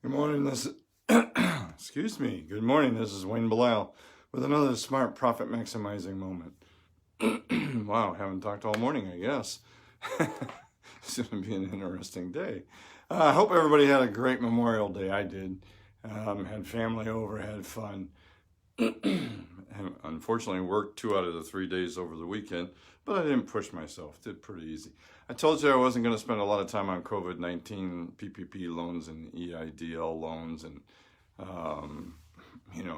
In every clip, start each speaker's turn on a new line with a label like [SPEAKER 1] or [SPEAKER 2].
[SPEAKER 1] Good morning, this excuse me. Good morning, this is Wayne Belisle with another smart profit maximizing moment. Wow, haven't talked all morning, I guess. It's going to be an interesting day. I hope everybody had a great Memorial Day. I did. Had family over, had fun. And unfortunately worked 2 out of the 3 days over the weekend, but I didn't push myself. Did pretty easy. I told you I wasn't going to spend a lot of time on COVID-19 PPP loans and EIDL loans and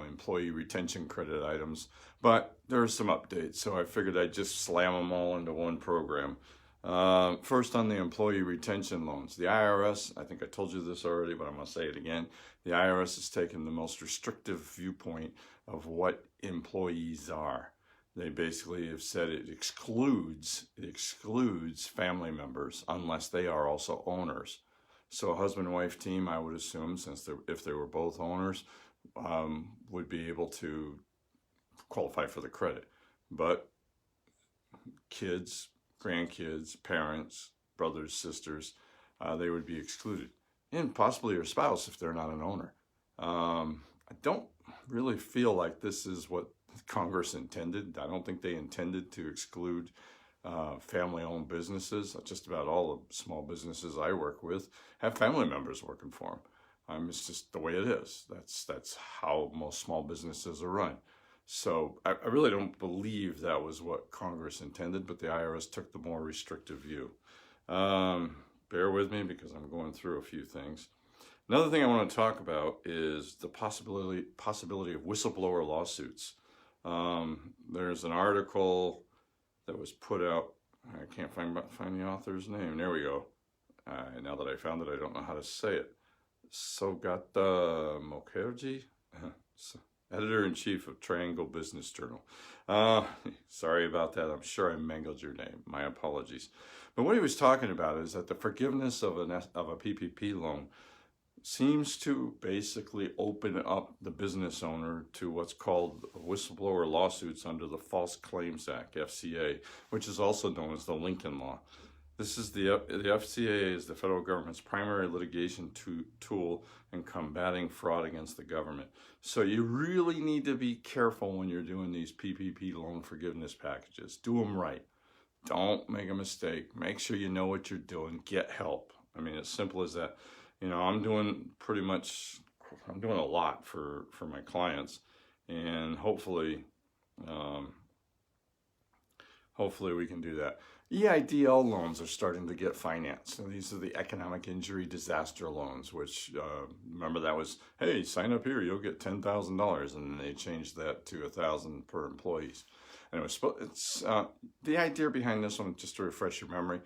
[SPEAKER 1] employee retention credit items, but there are some updates, so I figured I'd just slam them all into one program. First, on the employee retention loans, the IRS, I think I told you this already, but I'm going to say it again. The IRS has taken the most restrictive viewpoint of what employees are. They basically have said it excludes family members unless they are also owners. So a husband and wife team, I would assume, if they were both owners, would be able to qualify for the credit. But kids, grandkids, parents, brothers, sisters, they would be excluded. And possibly your spouse if they're not an owner. I don't really feel like this is what Congress intended. I don't think they intended to exclude family-owned businesses. Just about all the small businesses I work with have family members working for them. It's just the way it is. That's how most small businesses are run. So I really don't believe that was what Congress intended, but the IRS took the more restrictive view. Bear with me because I'm going through a few things. Another thing I want to talk about is the possibility of whistleblower lawsuits. There's an article that was put out. I can't find the author's name. There we go. Now that I found it, I don't know how to say it. Sogata Mukherjee, editor-in-chief of Triangle Business Journal. Sorry about that. I'm sure I mangled your name. My apologies. But what he was talking about is that the forgiveness of a PPP loan seems to basically open up the business owner to what's called whistleblower lawsuits under the False Claims Act, FCA, which is also known as the Lincoln Law. This is the FCA is the federal government's primary litigation tool in combating fraud against the government. So you really need to be careful when you're doing these PPP loan forgiveness packages. Do them right. Don't make a mistake. Make sure you know what you're doing. Get help. I mean, as simple as that. I'm doing a lot for my clients, and hopefully we can do that. EIDL loans are starting to get financed. And these are the economic injury disaster loans, which, remember that was, hey, sign up here, you'll get $10,000. And then they changed that to $1,000 per employees. And the idea behind this one, just to refresh your memory,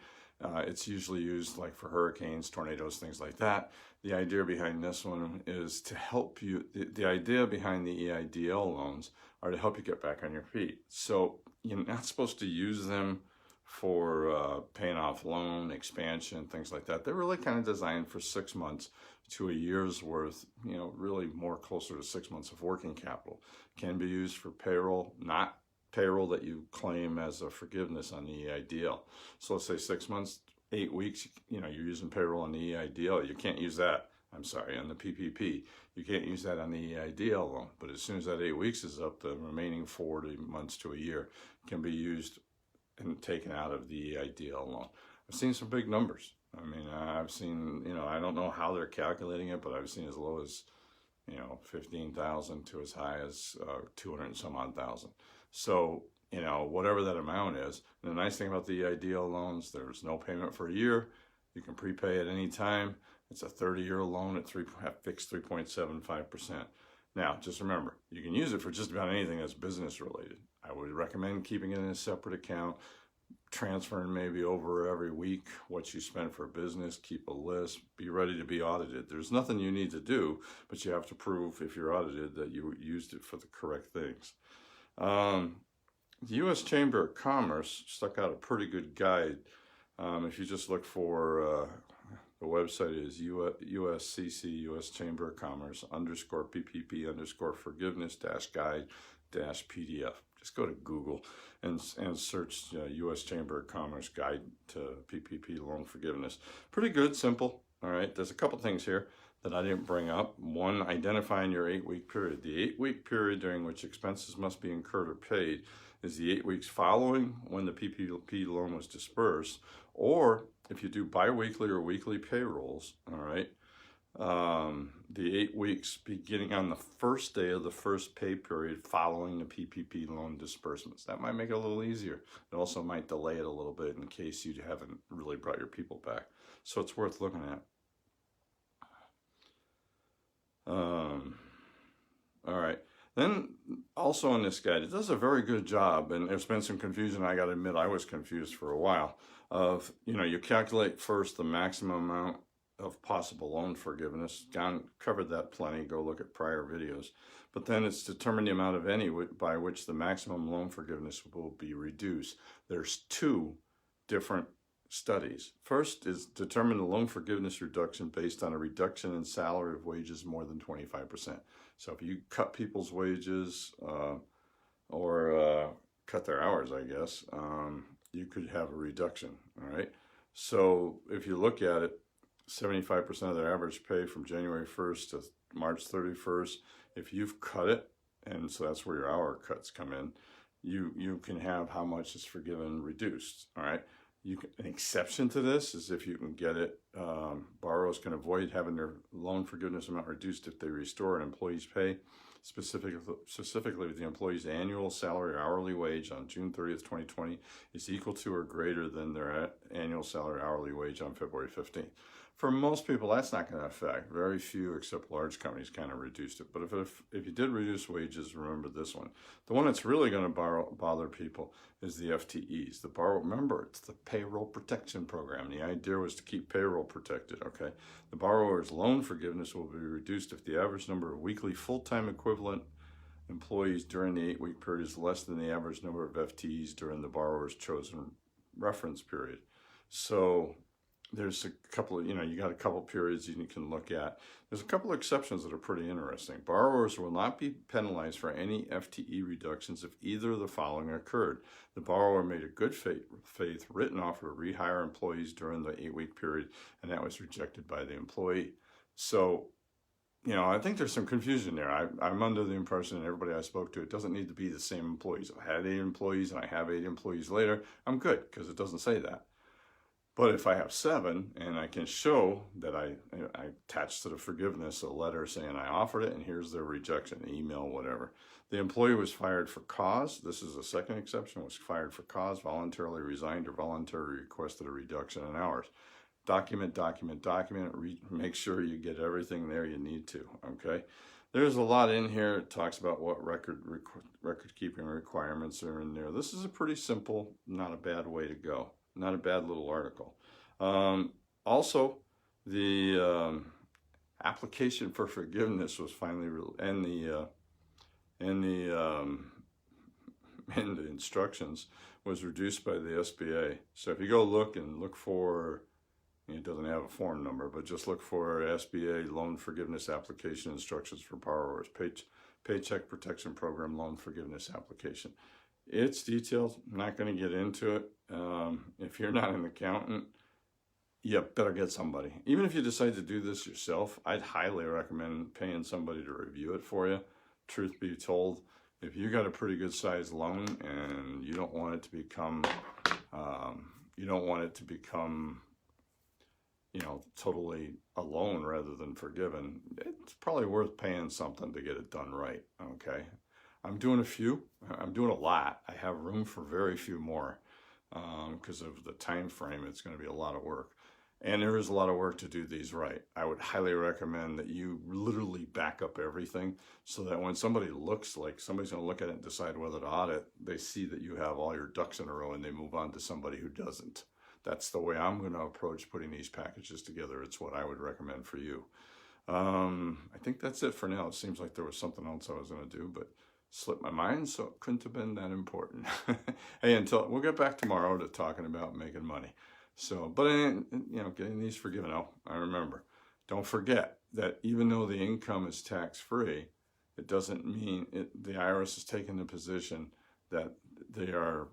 [SPEAKER 1] it's usually used like for hurricanes, tornadoes, things like that. The idea behind this one is to help you. The idea behind the EIDL loans are to help you get back on your feet. So you're not supposed to use them for paying off loan, expansion, things like that. They're really kind of designed for 6 months to a year's worth, really more closer to 6 months of working capital. Can be used for payroll, not payroll that you claim as a forgiveness on the EIDL. So let's say 6 months, 8 weeks, you're using payroll on the EIDL. You can't use that, on the PPP. You can't use that on the EIDL loan. But as soon as that 8 weeks is up, the remaining 40 months to a year can be used and taken out of the EIDL loan. I've seen some big numbers. I mean, I've seen, I don't know how they're calculating it, but I've seen as low as, 15,000 to as high as 200 and some odd thousand. So, whatever that amount is. And the nice thing about the EIDL loans, there's no payment for a year. You can prepay at any time. It's a 30-year loan at fixed 3.75%. Now, just remember, you can use it for just about anything that's business related. I would recommend keeping it in a separate account, transferring maybe over every week what you spent for business, keep a list, be ready to be audited. There's nothing you need to do, but you have to prove if you're audited that you used it for the correct things. The U.S. Chamber of Commerce stuck out a pretty good guide. If you just look for, the website is USCC, U.S. Chamber of Commerce, _PPP _forgiveness guide PDF. Just go to Google and search U.S. Chamber of Commerce Guide to PPP Loan Forgiveness. Pretty good, simple. All right, there's a couple things here. that I didn't bring up. One, identifying your 8-week period. The 8-week period during which expenses must be incurred or paid is the 8 weeks following when the PPP loan was dispersed, or if you do biweekly or weekly payrolls, all right, the 8 weeks beginning on the first day of the first pay period following the PPP loan disbursements. That might make it a little easier. It also might delay it a little bit in case you haven't really brought your people back. So it's worth looking at. All right. Then also in this guide, it does a very good job, and there's been some confusion. I got to admit, I was confused for a while. Of, you calculate first the maximum amount of possible loan forgiveness. John covered that plenty. Go look at prior videos. But then it's determine the amount of any by which the maximum loan forgiveness will be reduced. There's two different studies. First is determine the loan forgiveness reduction based on a reduction in salary of wages more than 25%. So if you cut people's wages or cut their hours, I guess, you could have a reduction, all right? So if you look at it, 75% of their average pay from January 1st to March 31st, if you've cut it, and so that's where your hour cuts come in, you can have how much is forgiven reduced, all right? An exception to this is if you can get it, borrowers can avoid having their loan forgiveness amount reduced if they restore an employee's pay, specifically if the employee's annual salary or hourly wage on June 30th, 2020 is equal to or greater than their annual salary or hourly wage on February 15th. For most people, that's not going to affect. Very few, except large companies, kind of reduced it. But if you did reduce wages, remember this one. The one that's really going to bother people is the FTEs. Remember, it's the payroll protection program. The idea was to keep payroll protected, okay? The borrower's loan forgiveness will be reduced if the average number of weekly full-time equivalent employees during the 8-week period is less than the average number of FTEs during the borrower's chosen reference period. So there's a couple of, you got a couple periods you can look at. There's a couple of exceptions that are pretty interesting. Borrowers will not be penalized for any FTE reductions if either of the following occurred. The borrower made a good faith written offer to rehire employees during the 8-week period, and that was rejected by the employee. So, I think there's some confusion there. I'm under the impression that everybody I spoke to, it doesn't need to be the same employees. If I had 8 employees and I have 8 employees later, I'm good because it doesn't say that. But if I have 7 and I can show that I attached to the forgiveness a letter saying I offered it and here's their rejection, email, whatever. The employee was fired for cause. This is the second exception, was fired for cause, voluntarily resigned, or voluntarily requested a reduction in hours. Document, make sure you get everything there you need to, okay? There's a lot in here. It talks about what record keeping requirements are in there. This is a pretty simple, not a bad way to go. Not a bad little article. Also, the application for forgiveness was finally, and the instructions was reduced by the SBA. So if you go look for, it doesn't have a form number, but just look for SBA loan forgiveness application instructions for borrowers, Paycheck Protection Program loan forgiveness application. It's detailed. I'm not going to get into it. If you're not an accountant, you better get somebody. Even if you decide to do this yourself, I'd highly recommend paying somebody to review it for you. Truth be told, if you got a pretty good sized loan and you don't want it to become, totally a loan rather than forgiven, it's probably worth paying something to get it done right. Okay. I'm doing a lot. I have room for very few more because of the time frame. It's going to be a lot of work. And there is a lot of work to do these right. I would highly recommend that you literally back up everything so that when somebody looks like somebody's going to look at it and decide whether to audit, they see that you have all your ducks in a row and they move on to somebody who doesn't. That's the way I'm going to approach putting these packages together. It's what I would recommend for you. I think that's it for now. It seems like there was something else I was going to do, but slipped my mind, so it couldn't have been that important. Hey, we'll get back tomorrow to talking about making money. So, but getting these forgiven. Oh, I remember. Don't forget that even though the income is tax-free, it doesn't mean the IRS is taking the position that they are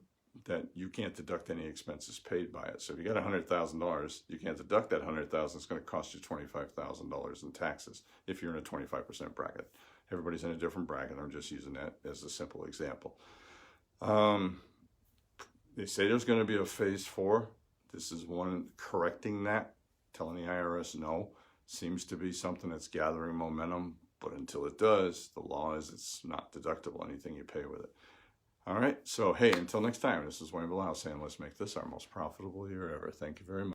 [SPEAKER 1] that you can't deduct any expenses paid by it. So if you got $100,000, you can't deduct that $100,000. It's going to cost you $25,000 in taxes if you're in a 25% bracket. Everybody's in a different bracket. I'm just using that as a simple example. They say there's going to be a phase 4. This is one correcting that, telling the IRS no. Seems to be something that's gathering momentum, but until it does, the law is it's not deductible, anything you pay with it. All right, so hey, until next time, this is Wayne Bilal saying let's make this our most profitable year ever. Thank you very much.